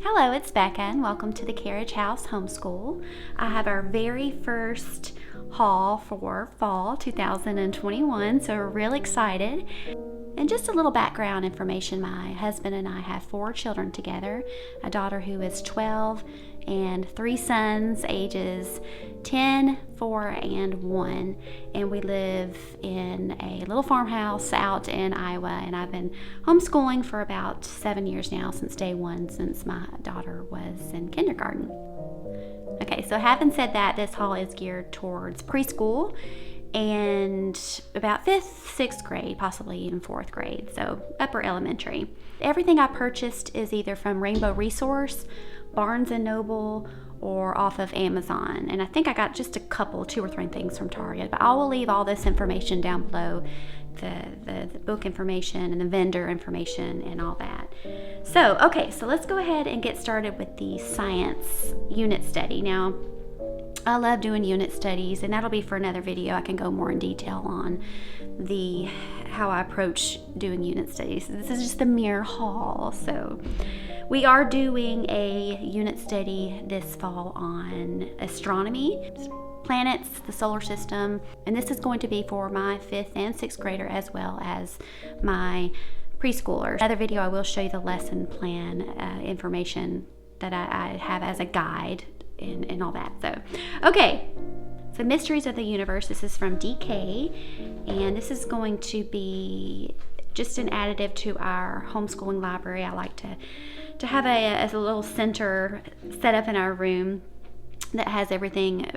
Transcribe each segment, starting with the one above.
Hello, it's Bekah and welcome to the Carriage House Homeschool. I have our very first haul for fall 2021, so we're really excited. And just a little background information, my husband and I have 4 children together, a daughter who is 12 and 3 sons ages 10, 4, and 1. And we live in a little farmhouse out in Iowa, and I've been homeschooling for about 7 years now, since day one, since my daughter was in kindergarten. Okay, so having said that, this haul is geared towards preschool and about 5th, 6th grade, possibly even 4th grade, so upper elementary. Everything I purchased is either from Rainbow Resource, Barnes & Noble, or off of Amazon. And I think I got just a couple, 2 or 3 things from Target, but I will leave all this information down below, the book information and the vendor information and all that. So, okay, so let's go ahead and get started with the science unit study. Now, I love doing unit studies, and that'll be for another video. I can go more in detail on how I approach doing unit studies. This is just a mere haul. So we are doing a unit study this fall on astronomy, planets, the solar system, and this is going to be for my 5th and 6th grader as well as my preschoolers. Another video I will show you the lesson plan information that I have as a guide and all that. So, okay, so Mysteries of the Universe. This is from DK, and this is going to be just an additive to our homeschooling library. I like to have a little center set up in our room that has everything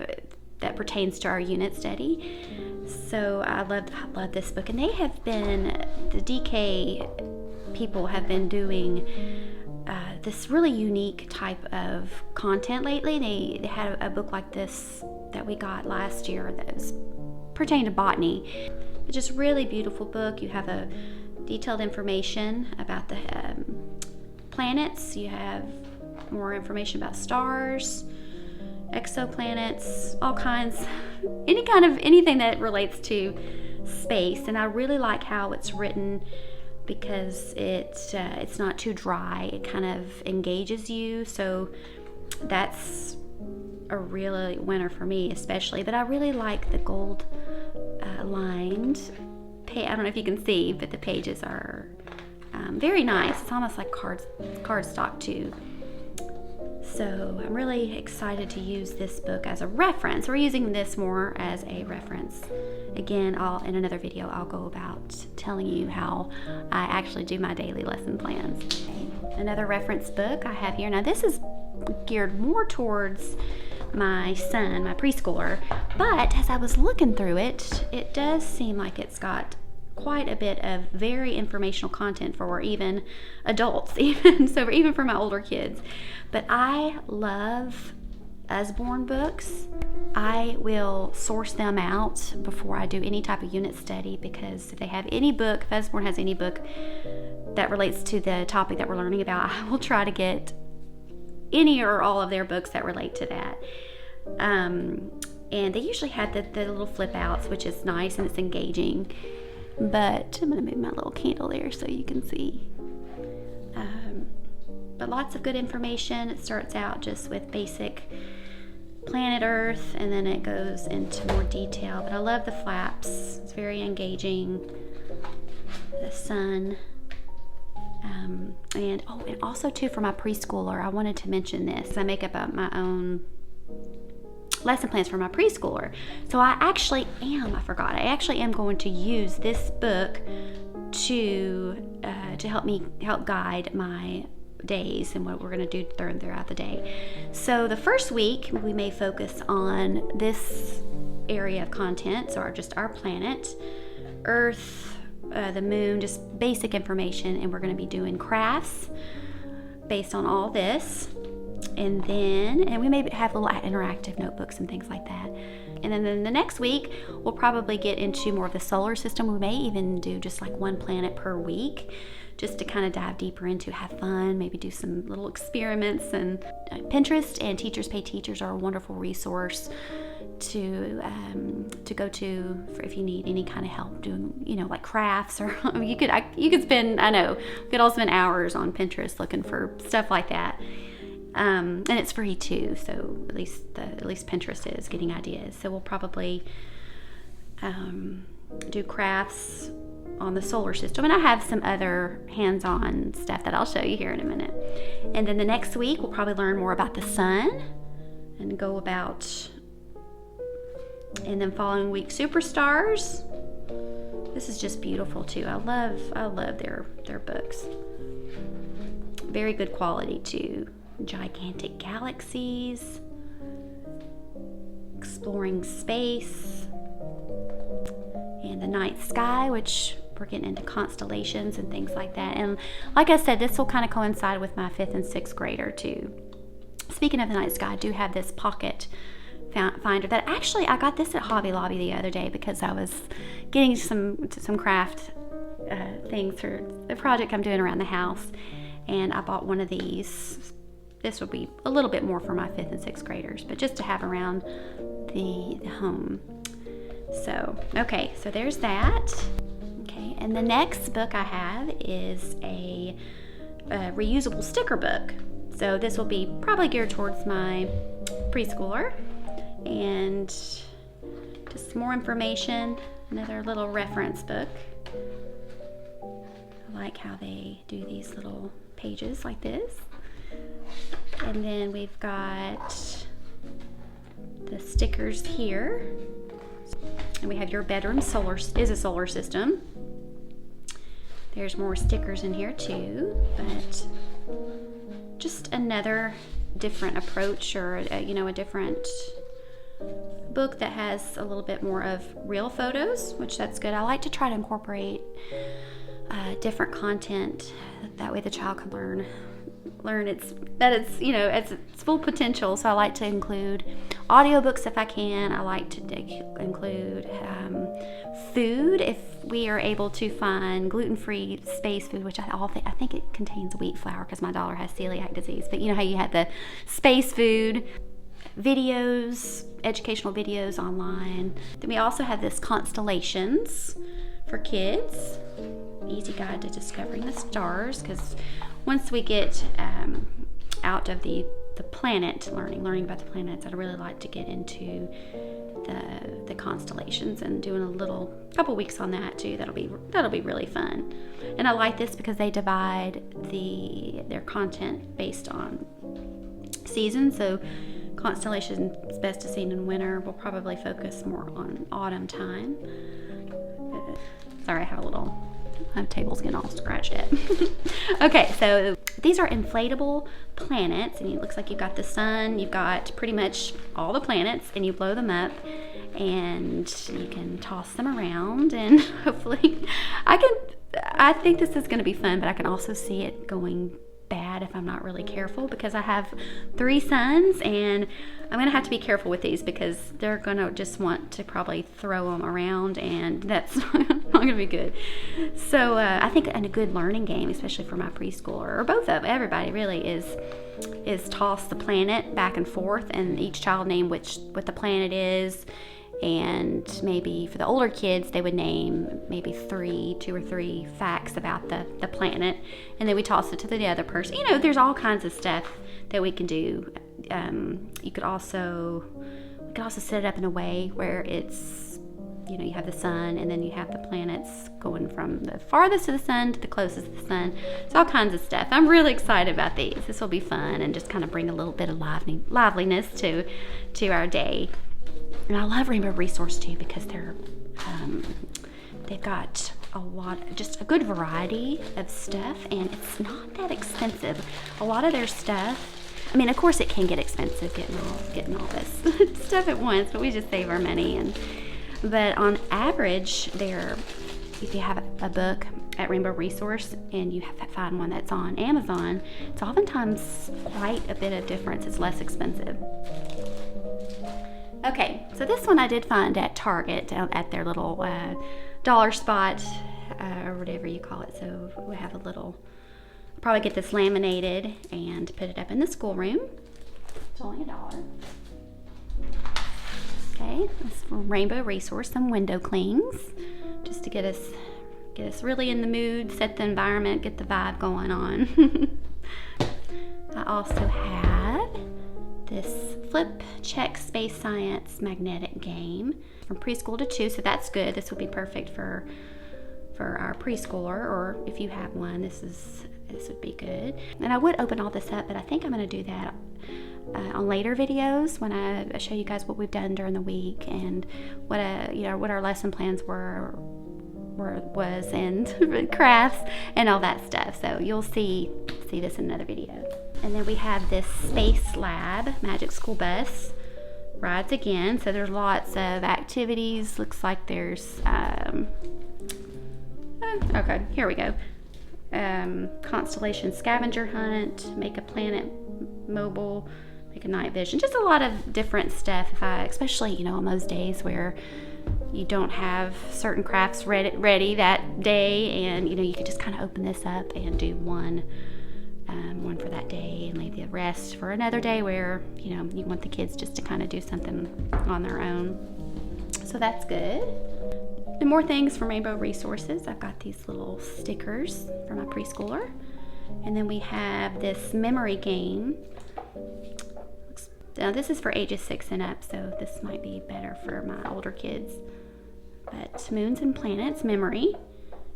that pertains to our unit study. So I love this book, and they have been, the DK people have been doing this really unique type of content lately. They had a book like this that we got last year that was pertained to botany. It's just really beautiful book. You have a detailed information about the planets. You have more information about stars, exoplanets, all kinds, anything that relates to space. And I really like how it's written, because it's not too dry. It kind of engages you, so that's a real winner for me especially. But I really like the gold lined page. I don't know if you can see, but the pages are very nice. It's almost like cardstock too. So I'm really excited to use this book as a reference. We're using this more as a reference. Again, in another video, I'll go about telling you how I actually do my daily lesson plans. Okay. Another reference book I have here. Now, this is geared more towards my son, my preschooler, but as I was looking through it, it does seem like it's got quite a bit of very informational content for even adults, even for my older kids. But I love Usborne books. I will source them out before I do any type of unit study, because if they have any book, if Usborne has any book that relates to the topic that we're learning about, I will try to get any or all of their books that relate to that. And they usually have the little flip outs, which is nice and it's engaging. But I'm going to move my little candle there so you can see. But lots of good information. It starts out just with basic planet Earth, and then it goes into more detail. But I love the flaps. It's very engaging. The sun. And also too, for my preschooler, I wanted to mention this. I make up my own lesson plans for my preschooler. So I actually am going to use this book to help guide my days and what we're going to do throughout the day. So the first week we may focus on this area of content, so our planet, Earth, the moon, just basic information, and we're going to be doing crafts based on all this. And we may have little interactive notebooks and things like that. And then the next week, we'll probably get into more of the solar system. We may even do just like one planet per week, just to kind of dive deeper into, have fun, maybe do some little experiments. And Pinterest and Teachers Pay Teachers are a wonderful resource to go to for if you need any kind of help doing, like crafts, or you could all spend hours on Pinterest looking for stuff like that. And it's free too, so at least Pinterest is getting ideas. So we'll probably do crafts on the solar system, and I have some other hands-on stuff that I'll show you here in a minute. And then the next week we'll probably learn more about the sun and go about, and then following week superstars. This is just beautiful too. I love their books. Very good quality too. Gigantic galaxies, exploring space, and the night sky, which we're getting into constellations and things like that. And like I said, this will kind of coincide with my 5th and 6th grader too. Speaking of the night sky, I do have this pocket finder that actually I got this at Hobby Lobby the other day because I was getting some craft things for the project I'm doing around the house, and I bought one of these. This would be a little bit more for my 5th and 6th graders, but just to have around the home. So, okay, so there's that. Okay, and the next book I have is a reusable sticker book. So this will be probably geared towards my preschooler. And just more information, another little reference book. I like how they do these little pages like this. And then we've got the stickers here. And we have your bedroom is a solar system. There's more stickers in here too, but just another different approach, or a different book that has a little bit more of real photos, which that's good. I like to try to incorporate different content, that way the child can learn its full potential. So I like to include audiobooks if I can. I like to include food if we are able to find gluten-free space food, which I think it contains wheat flour because my daughter has celiac disease. But you know how you have the space food videos, educational videos online. Then we also have this Constellations for kids, easy guide to discovering the stars, because once we get out of the planet learning about the planets, I'd really like to get into the constellations and doing a couple weeks on that too. That'll be really fun. And I like this because they divide their content based on seasons. So Constellations is best to seen in winter. We'll probably focus more on autumn time. Sorry, I have my table's getting all scratched at. Okay, so these are inflatable planets, and it looks like you've got the sun, you've got pretty much all the planets, and you blow them up, and you can toss them around, and hopefully, I think this is going to be fun, but I can also see it going bad if I'm not really careful, because I have 3 sons, and I'm gonna have to be careful with these because they're gonna just want to probably throw them around, and that's not gonna be good. So I think a good learning game, especially for my preschooler, or both of everybody really, is toss the planet back and forth, and each child name what the planet is. And maybe for the older kids, they would name maybe 2 or 3 facts about the planet, and then we toss it to the other person. There's all kinds of stuff that we can do. We could also set it up in a way where it's, you have the sun, and then you have the planets going from the farthest to the sun to the closest to the sun. It's all kinds of stuff. I'm really excited about these. This will be fun and just kind of bring a little bit of liveliness to our day. And I love Rainbow Resource too, because they've got just a good variety of stuff, and it's not that expensive. A lot of their stuff, I mean, of course it can get expensive getting all this stuff at once, but we just save our money. But on average, if you have a book at Rainbow Resource and you find one that's on Amazon, it's oftentimes quite a bit of difference. It's less expensive. Okay, so this one I did find at Target, at their little dollar spot, or whatever you call it. So we have I'll probably get this laminated and put it up in the schoolroom. It's only $1. Okay, this is from Rainbow Resource, some window clings, just to get us really in the mood, set the environment, get the vibe going on. I also have this FLipChex Space Science magnetic game from preschool to 2, so that's good. This will be perfect for our preschooler, or if you have one, this would be good. And I would open all this up, but I think I'm going to do that on later videos when I show you guys what we've done during the week and what our lesson plans was and crafts and all that stuff. So you'll see this in another video. And then we have this Space Lab Magic School Bus rides again. So there's lots of activities. Looks like there's okay, here we go. Constellation scavenger hunt, make a planet mobile, make a night vision. Just a lot of different stuff. Especially on those days where you don't have certain crafts ready that day, and you could just kind of open this up and do one for that day and leave the rest for another day where you want the kids just to kind of do something on their own. So that's good. And more things from Rainbow Resources. I've got these little stickers for my preschooler. And then we have this memory game. Now this is for ages 6 and up, so this might be better for my older kids. But Moons and Planets Memory.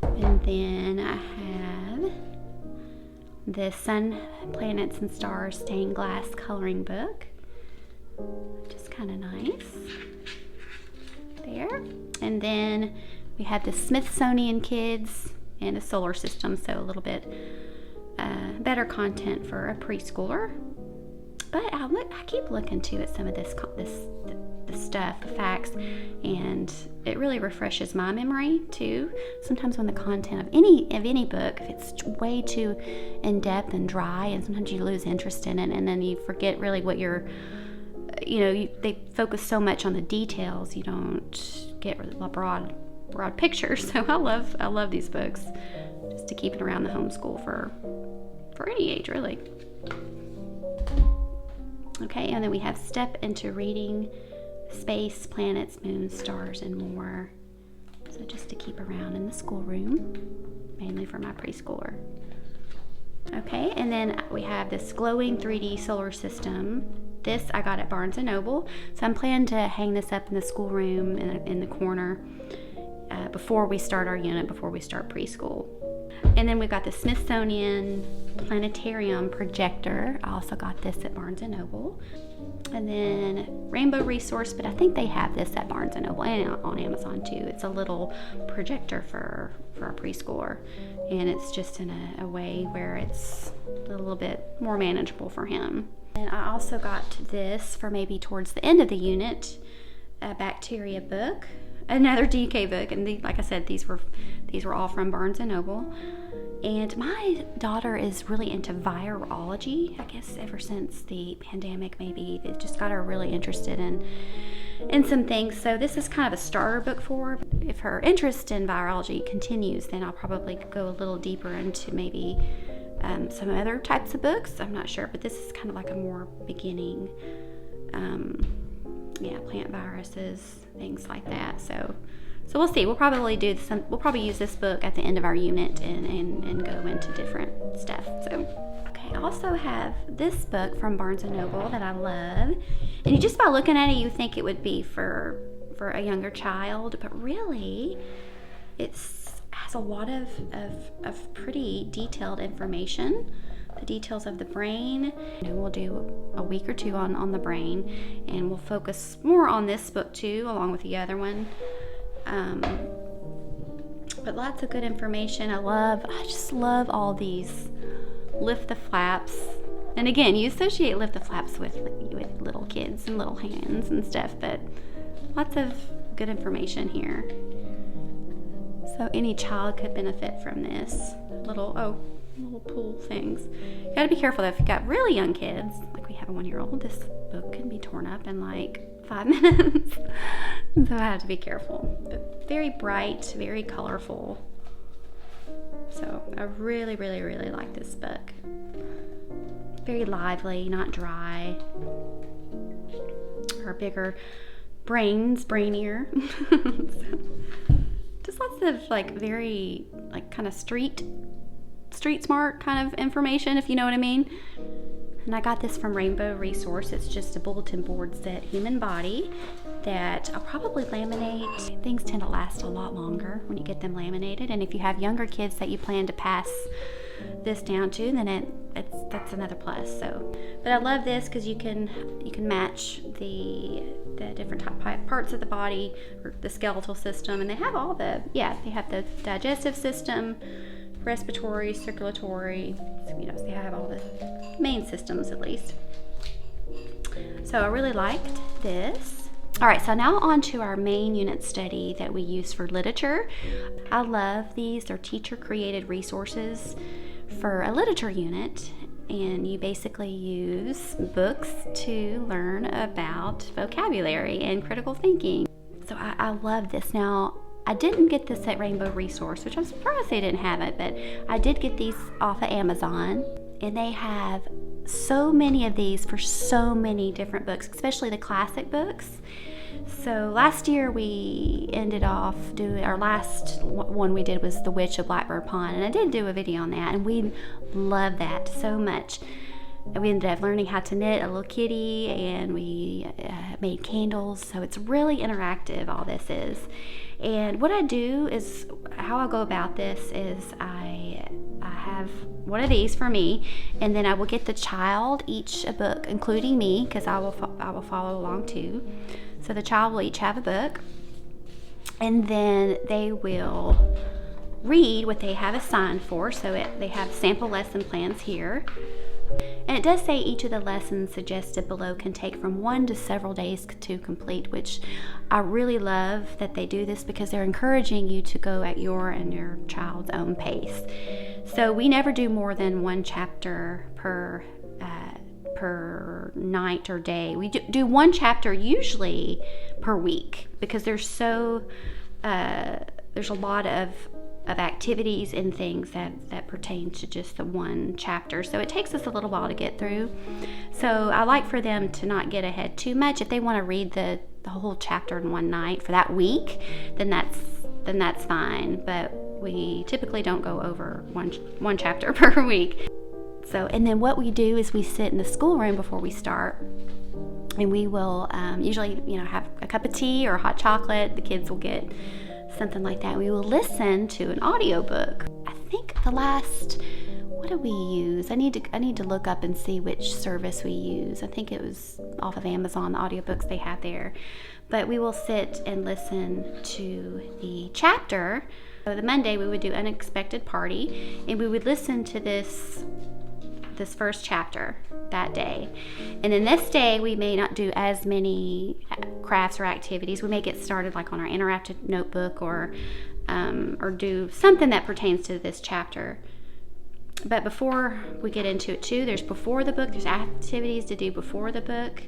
And then I have the Sun, Planets, and Stars stained glass coloring book. Just kind of nice. There. And then we have the Smithsonian Kids and the solar system, so a little bit better content for a preschooler. But I keep looking too at some of this stuff, the facts, and it really refreshes my memory too. Sometimes when the content of any book, if it's way too in depth and dry, and sometimes you lose interest in it, and then you forget really what you're. They focus so much on the details, you don't get a broad picture. So I love these books, just to keep it around the homeschool for any age, really. Okay, and then we have Step into Reading, Space, Planets, Moons, Stars, and More. So just to keep around in the schoolroom, mainly for my preschooler. Okay, and then we have this glowing 3D solar system. This I got at Barnes & Noble, so I'm planning to hang this up in the schoolroom in the corner before we start our unit, before we start preschool. And then we've got the Smithsonian Planetarium Projector. I also got this at Barnes & Noble. And then Rainbow Resource, but I think they have this at Barnes & Noble and on Amazon too. It's a little projector for a preschooler, and it's just in a way where it's a little bit more manageable for him. And I also got this for maybe towards the end of the unit, a bacteria book, another DK book, and like I said, these were all from Barnes & Noble. And my daughter is really into virology. I guess ever since the pandemic, maybe it just got her really interested in some things. So this is kind of a starter book for her. If her interest in virology continues, then I'll probably go a little deeper into maybe some other types of books. I'm not sure, but this is kind of like a more beginning, plant viruses, things like that. So we'll see. We'll probably use this book at the end of our unit and go into different stuff. So, okay, I also have this book from Barnes & Noble that I love. And just by looking at it, you think it would be for a younger child, but really, has a lot of pretty detailed information. The details of the brain. We'll do a week or two on the brain, and we'll focus more on this book too, along with the other one. But lots of good information. I just love all these lift the flaps. And again, you associate lift the flaps with little kids and little hands and stuff, but lots of good information here. So any child could benefit from this. Little pool things. You gotta be careful though, if you've got really young kids, like we have a 1-year-old, this book can be torn up in like 5 minutes. So I have to be careful. But very bright, very colorful. So I really, really, really like this book. Very lively, not dry. Her bigger brainier. So, just lots of very kind of street smart kind of information, if you know what I mean. And I got this from Rainbow Resource. It's just a bulletin board set, human body, that I'll probably laminate. Things tend to last a lot longer when you get them laminated. And if you have younger kids that you plan to pass this down to, then that's another plus. So, but I love this because you can match the different parts of the body, or the skeletal system, and they have all the they have the digestive system, respiratory, circulatory. So they have all the main systems at least. So I really liked this. All right, so now on to our main unit study that we use for literature. I love these. They're teacher-created resources for a literature unit, and you basically use books to learn about vocabulary and critical thinking. So I love this. Now, I didn't get this at Rainbow Resource, which I'm surprised they didn't have it, but I did get these off of Amazon, and they have so many of these for so many different books, especially the classic books. So last year we ended off doing, our last one we did was The Witch of Blackbird Pond, and I did do a video on that, and we loved that so much. And we ended up learning how to knit a little kitty, and we made candles, so it's really interactive, all this is. And what I do is, how I go about this is I have one of these for me, and then I will get the child each a book, including me, because I will follow along too. So the child will each have a book, and then they will read what they have assigned for. So they have sample lesson plans here. And it does say each of the lessons suggested below can take from 1 to several days to complete, which I really love that they do this, because they're encouraging you to go at your and your child's own pace. So we never do more than 1 chapter per night or day. We do 1 chapter usually per week, because there's a lot of activities and things that pertain to just the 1 chapter. So it takes us a little while to get through. So I like for them to not get ahead too much. If they want to read the whole chapter in 1 night for that week, then that's fine. But we typically don't go over one chapter per week. So, and then what we do is we sit in the schoolroom before we start, and we will usually have a cup of tea or hot chocolate. The kids will get something like that. We will listen to an audiobook. I think what do we use? I need to look up and see which service we use. I think it was off of Amazon, the audiobooks they have there. But we will sit and listen to the chapter. So the Monday we would do Unexpected Party, and we would listen to this first chapter that day. And then this day we may not do as many crafts or activities. We may get started like on our interactive notebook, or do something that pertains to this chapter. But before we get into it too, there's before the book, there's activities to do before the book.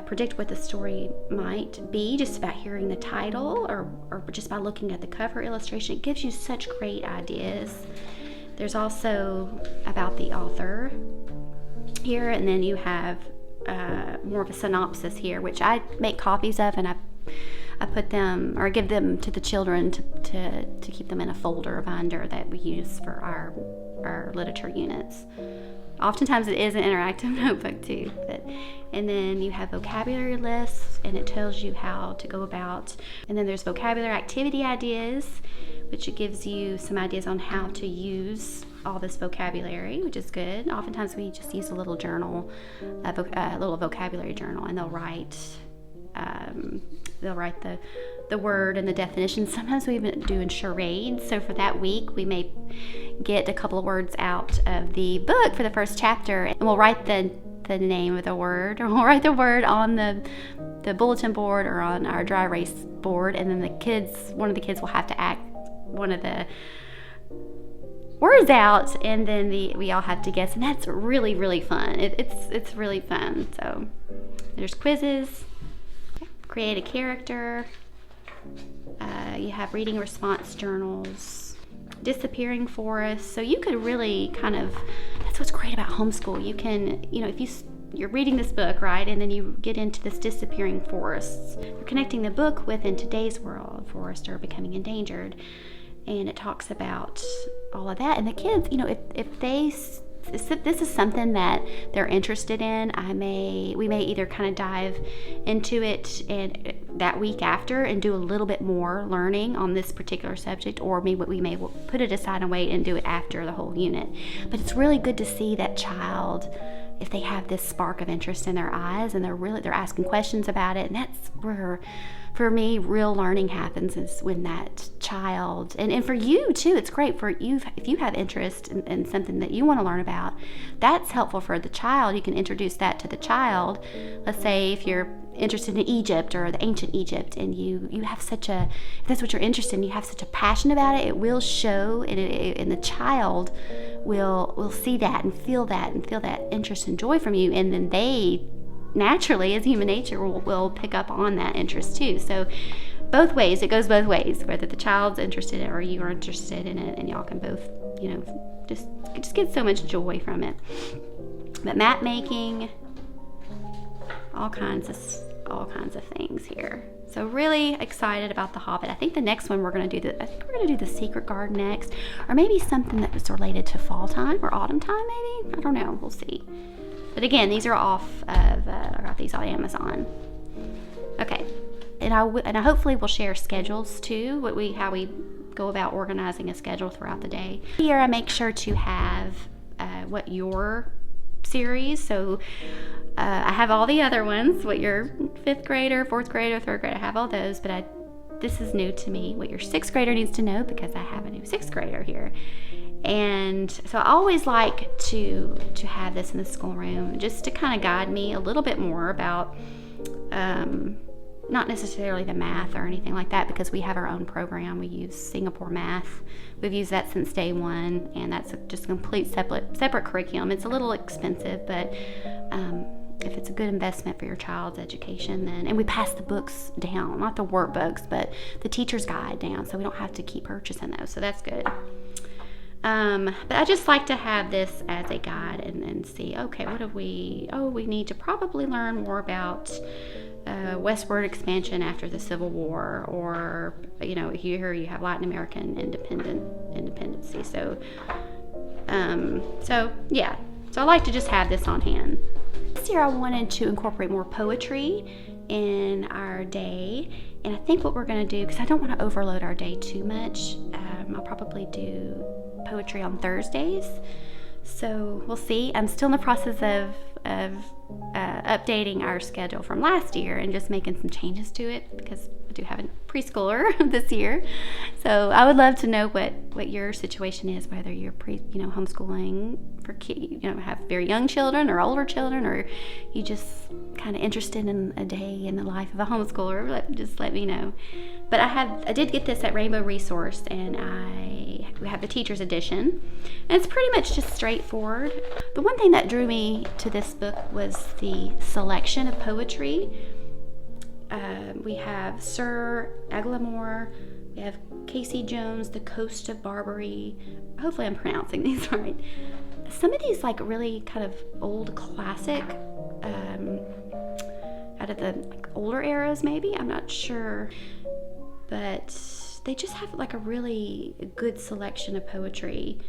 Predict what the story might be just about hearing the title, or just by looking at the cover illustration. It gives you such great ideas. There's also about the author here, and then you have more of a synopsis here, which I make copies of, and I put them, or give them to the children to keep them in a folder, a binder that we use for our literature units. Oftentimes it is an interactive notebook too. And then you have vocabulary lists, and it tells you how to go about. And then there's vocabulary activity ideas, which it gives you some ideas on how to use all this vocabulary, which is good. Oftentimes we just use a little journal, a little vocabulary journal, and they'll write the word and the definition. Sometimes we even do in charades. So for that week, we may get a couple of words out of the book for the first chapter, and we'll write the name of the word, or we'll write the word on the bulletin board or on our dry erase board, and then one of the kids will have to act one of the words out, and then we all have to guess, and that's really, really fun. It's really fun. So there's quizzes, create a character, you have reading response journals, disappearing forests. So you could really that's what's great about homeschool. You can, if you're reading this book, right, and then you get into this disappearing forests, you're connecting the book with, in today's world, forests are becoming endangered, and it talks about all of that. And the kids, if they this is something that they're interested in, we may either kind of dive into it and that week after and do a little bit more learning on this particular subject, or maybe we may put it aside and wait and do it after the whole unit. But it's really good to see that child, if they have this spark of interest in their eyes and they're asking questions about it. And that's where, for me, real learning happens, is when that child, and for you too, it's great for you if you have interest in something that you want to learn about. That's helpful for the child. You can introduce that to the child. Let's say if you're interested in Egypt or the ancient Egypt, and you have if that's what you're interested in, you have such a passion about it, it will show, and the child will see that and feel that interest and joy from you, and then they naturally, as human nature, will pick up on that interest too. So both ways, it goes both ways, whether the child's interested in it or you are interested in it, and y'all can both, just get so much joy from it. But map making, all kinds of things here. So really excited about The Hobbit. I think the next one we're going to do the Secret Garden next, or maybe something that was related to fall time or autumn time maybe. I don't know. We'll see. But again, these are off of, I got these on Amazon. Okay. And I hopefully will share schedules too, how we go about organizing a schedule throughout the day. Here I make sure to have what your series, so I have all the other ones, what your 5th grader, 4th grader, 3rd grader, I have all those, but this is new to me, what your 6th grader needs to know, because I have a new 6th grader here. And so I always like to have this in the schoolroom, just to kind of guide me a little bit more about, not necessarily the math or anything like that, because we have our own program. We use Singapore Math. We've used that since day one, and that's just a complete separate curriculum. It's a little expensive, but if it's a good investment for your child's education, and we pass the books down, not the workbooks, but the teacher's guide down, so we don't have to keep purchasing those, so that's good. But I just like to have this as a guide and see, okay, we need to probably learn more about westward expansion after the Civil War, or here you have Latin American independency. So yeah, so I like to just have this on hand. This year I wanted to incorporate more poetry in our day, and I think what we're going to do, because I don't want to overload our day too much, I'll probably do poetry on Thursdays. So we'll see. I'm still in the process of updating our schedule from last year and just making some changes to it, because I do have a preschooler this year. So I would love to know what your situation is, whether you're homeschooling for have very young children or older children, or you just kind of interested in a day in the life of a homeschooler. Just let me know. But I did get this at Rainbow Resource, and we have the teacher's edition, and it's pretty much just straightforward. The one thing that drew me to this book was the selection of poetry. We have Sir Eglamour, we have Casey Jones, The Coast of Barbary. Hopefully I'm pronouncing these right. Some of these really kind of old classic, out of the older eras maybe, I'm not sure. But they just have a really good selection of poetry,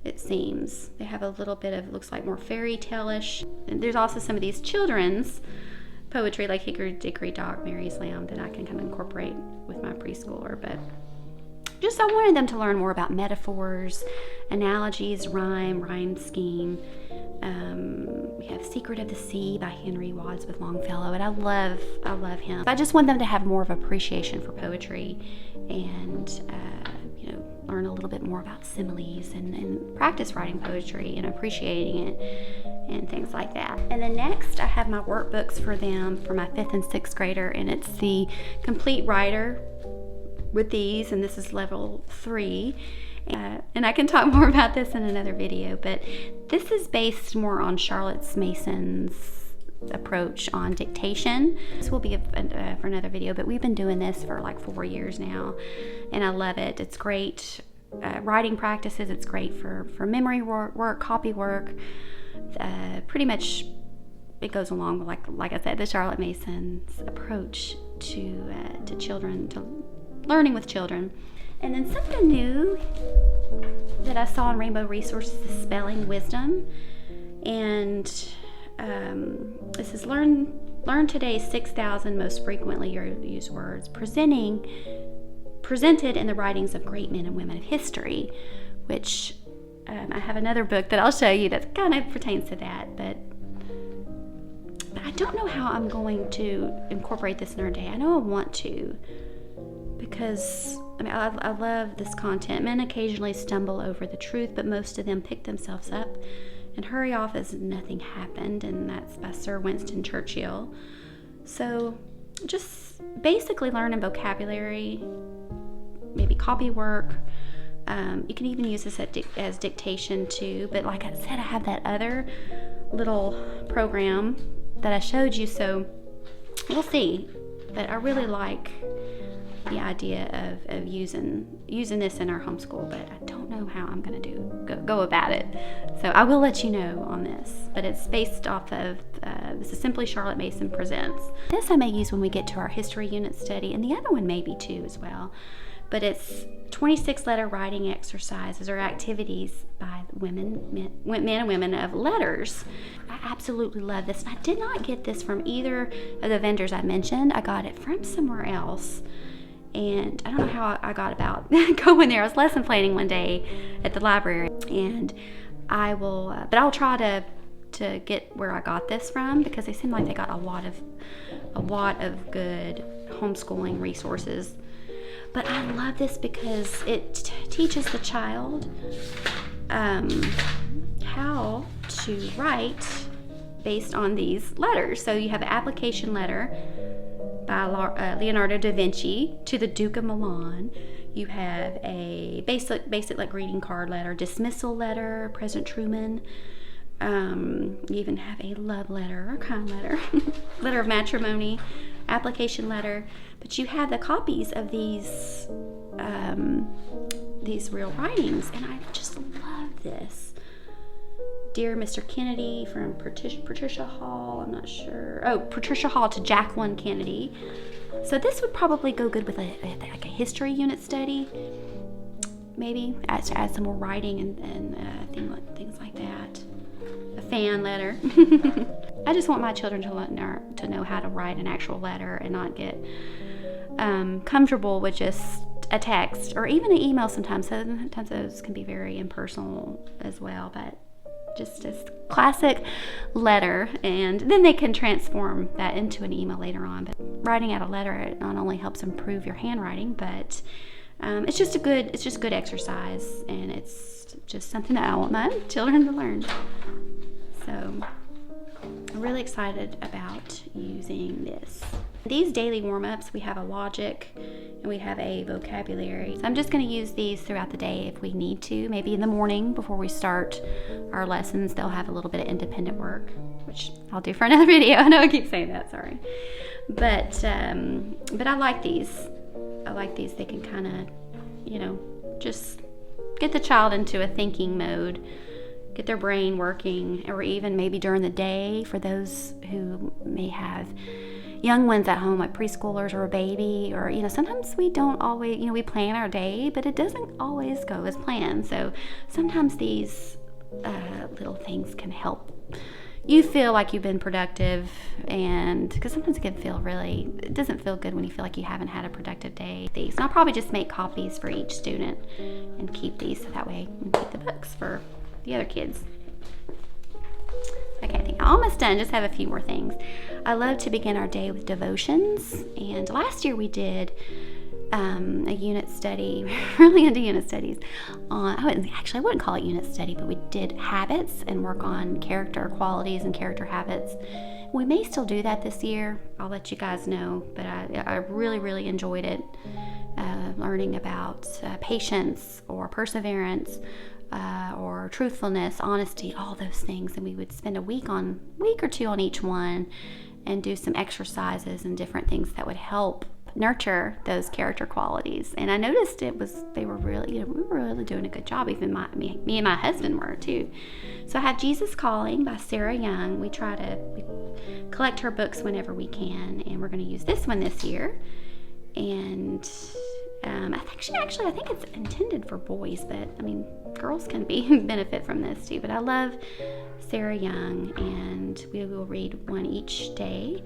it seems. They have a little bit of, looks like more fairy tale-ish. And there's also some of these children's poetry, like Hickory Dickory Dock, Mary's Lamb, that I can kind of incorporate with my preschooler. But just I wanted them to learn more about metaphors, analogies, rhyme scheme. We have Secret of the Sea by Henry Wadsworth Longfellow, and I love him. I just want them to have more of appreciation for poetry, and learn a little bit more about similes, and practice writing poetry and appreciating it, and things like that. And then next I have my workbooks for them for my 5th and 6th grader, and it's the Complete Writer with these, and this is level 3. And I can talk more about this in another video, but this is based more on Charlotte Mason's approach on dictation. This will be for another video, but we've been doing this for 4 years now, and I love it. It's great writing practices. It's great for memory work, copy work. Pretty much it goes along with, like I said, the Charlotte Mason's approach to children, to learning with children. And then something new that I saw in Rainbow Resources is spelling wisdom. And this is learn today's 6,000 most frequently used words, presented in the writings of great men and women of history, which I have another book that I'll show you that kind of pertains to that, but I don't know how I'm going to incorporate this in our day. I know I want to, because I love this content. Men occasionally stumble over the truth, but most of them pick themselves up and hurry off as nothing happened, and that's by Sir Winston Churchill. So just basically learning vocabulary, maybe copy work. You can even use this as dictation too, but like I said, I have that other little program that I showed you, so we'll see. But I really like the idea of using this in our homeschool, but I don't know how I'm going to go about it. So I will let you know on this, but it's based off of this is Simply Charlotte Mason Presents. This I may use when we get to our history unit study, and the other one maybe too as well. But it's 26 letter writing exercises or activities by men and women of letters. I absolutely love this. And I did not get this from either of the vendors I mentioned. I got it from somewhere else. And I don't know how I got about going there. I was lesson planning one day at the library, and but I'll try to get where I got this from, because they seem like they got a lot of good homeschooling resources. But I love this because it teaches the child how to write based on these letters. So you have an application letter by Leonardo da Vinci to the Duke of Milan. You have a basic like greeting card letter, dismissal letter, President Truman. You even have a love letter or kind letter, letter of matrimony, application letter. But you have the copies of these real writings, and I just love this. Dear Mr. Kennedy from Patricia Hall, I'm not sure. Oh, Patricia Hall to Jacqueline Kennedy. So this would probably go good with like a history unit study, maybe add some more writing and things like that. A fan letter. I just want my children to know how to write an actual letter and not get comfortable with just a text or even an email sometimes. Sometimes those can be very impersonal as well, but just a classic letter, and then they can transform that into an email later on. But writing out a letter, it not only helps improve your handwriting, but it's just good exercise, and it's just something that I want my children to learn. So I'm really excited about using this. These daily warm-ups, we have a logic and we have a vocabulary. So I'm just going to use these throughout the day if we need to. Maybe in the morning before we start our lessons, they'll have a little bit of independent work, which I'll do for another video. I know I keep saying that, sorry. But I like these. They can kind of, just get the child into a thinking mode, get their brain working, or even maybe during the day for those who may have young ones at home, like preschoolers or a baby, or sometimes we don't always, we plan our day, but it doesn't always go as planned. So sometimes these little things can help you feel like you've been productive, and because sometimes it doesn't feel good when you feel like you haven't had a productive day. So I'll probably just make copies for each student and keep these, so that way we can keep the books for the other kids. Okay, I think I'm almost done. Just have a few more things. I love to begin our day with devotions, and last year we did a unit study, really into unit studies. I wouldn't call it unit study, but we did habits and work on character qualities and character habits. We may still do that this year. I'll let you guys know, but I really, really enjoyed it. Learning about patience or perseverance, or truthfulness, honesty, all those things. And we would spend a week or two on each one and do some exercises and different things that would help nurture those character qualities. And I noticed we were really doing a good job. Even me and my husband were too. So I have Jesus Calling by Sarah Young. We collect her books whenever we can, and we're going to use this one this year. And I think it's intended for boys, but I mean, girls can benefit from this too. But I love Sarah Young, and we will read one each day,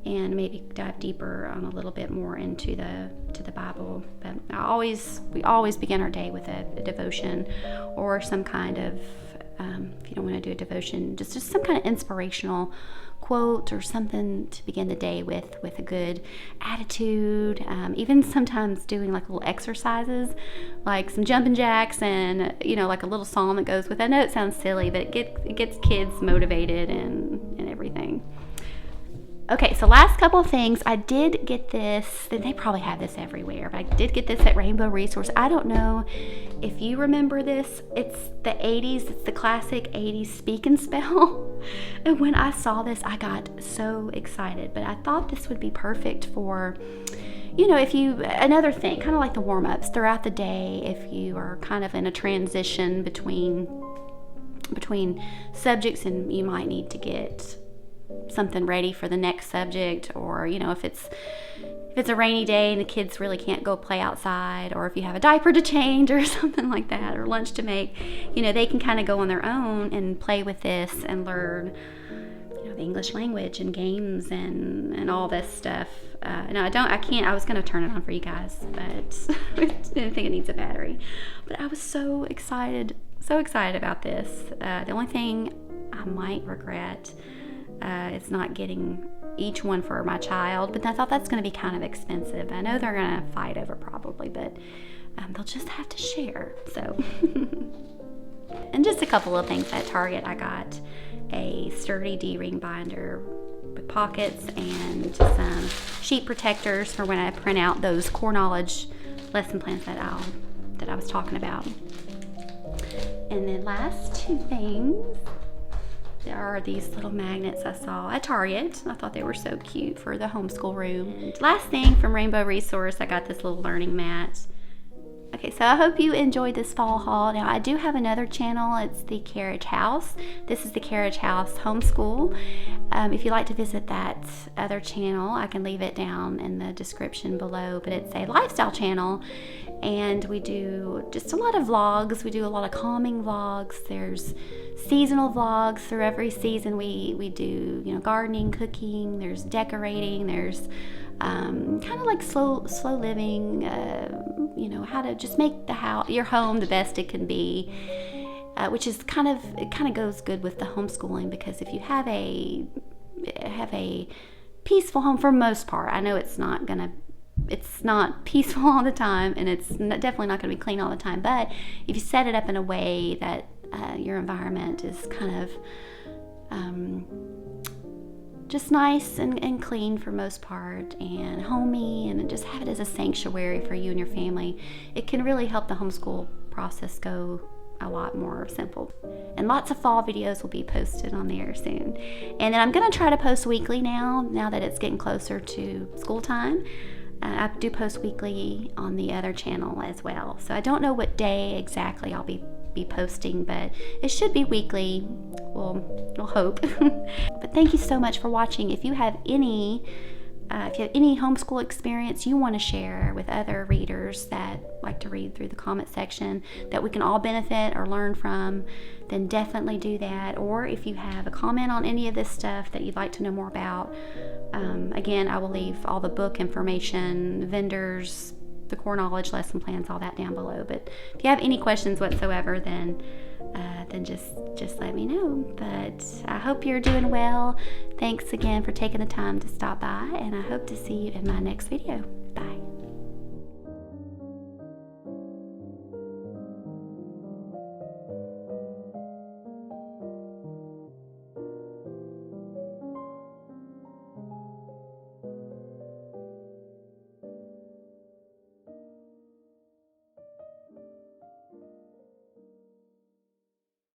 and maybe dive deeper on a little bit more into the Bible. But we always begin our day with a devotion, or some kind of, if you don't want to do a devotion, just some kind of inspirational quote or something to begin the day with a good attitude. Even sometimes doing like little exercises, like some jumping jacks, and like a little psalm that goes with it. I know it sounds silly, but it gets kids motivated and everything. Okay, so last couple of things. I did get this, and they probably have this everywhere, but I did get this at Rainbow Resource. I don't know if you remember this. It's the 80s, it's the classic 80s speak and spell. And when I saw this, I got so excited, but I thought this would be perfect for, another thing, kind of like the warm-ups throughout the day, if you are kind of in a transition between subjects and you might need to get something ready for the next subject, or if it's a rainy day and the kids really can't go play outside, or if you have a diaper to change or something like that, or lunch to make, they can kind of go on their own and play with this and learn the English language and games and all this stuff. No, I was going to turn it on for you guys, but I didn't think it needs a battery. But I was so excited about this. The only thing I might regret it's not getting each one for my child, but I thought that's going to be kind of expensive. I know they're going to fight over probably, but they'll just have to share. So, and just a couple of things at Target. I got a sturdy D-ring binder with pockets and some sheet protectors for when I print out those core knowledge lesson plans that I was talking about. And then last two things. There are these little magnets I saw at Target. I thought they were so cute for the homeschool room. And last thing from Rainbow Resource, I got this little learning mat. Okay, so I hope you enjoyed this fall haul. Now, I do have another channel. It's the Carriage House. This is the Carriage House Homeschool. If you'd like to visit that other channel, I can leave it down in the description below. But it's a lifestyle channel, and we do just a lot of vlogs. We do a lot of calming vlogs. There's seasonal vlogs through every season. We do gardening, cooking. There's decorating. There's kind of like slow living. How to just make your home the best it can be, which is kind of goes good with the homeschooling, because if you have a peaceful home, for most part, I know it's not peaceful all the time, and it's definitely not going to be clean all the time, but if you set it up in a way that your environment is kind of just nice and clean for most part, and homey, and just have it as a sanctuary for you and your family, it can really help the homeschool process go a lot more simple. And lots of fall videos will be posted on there soon. And then I'm going to try to post weekly now that it's getting closer to school time. I do post weekly on the other channel as well. So I don't know what day exactly I'll be posting, but it should be weekly. We'll hope. But thank you so much for watching. If you have any homeschool experience you want to share with other readers that like to read through the comment section that we can all benefit or learn from, then definitely do that. Or if you have a comment on any of this stuff that you'd like to know more about, again, I will leave all the book information, vendors, the core knowledge lesson plans, all that down below. But if you have any questions whatsoever, then just let me know. But I hope you're doing well. Thanks again for taking the time to stop by, and I hope to see you in my next video. Bye.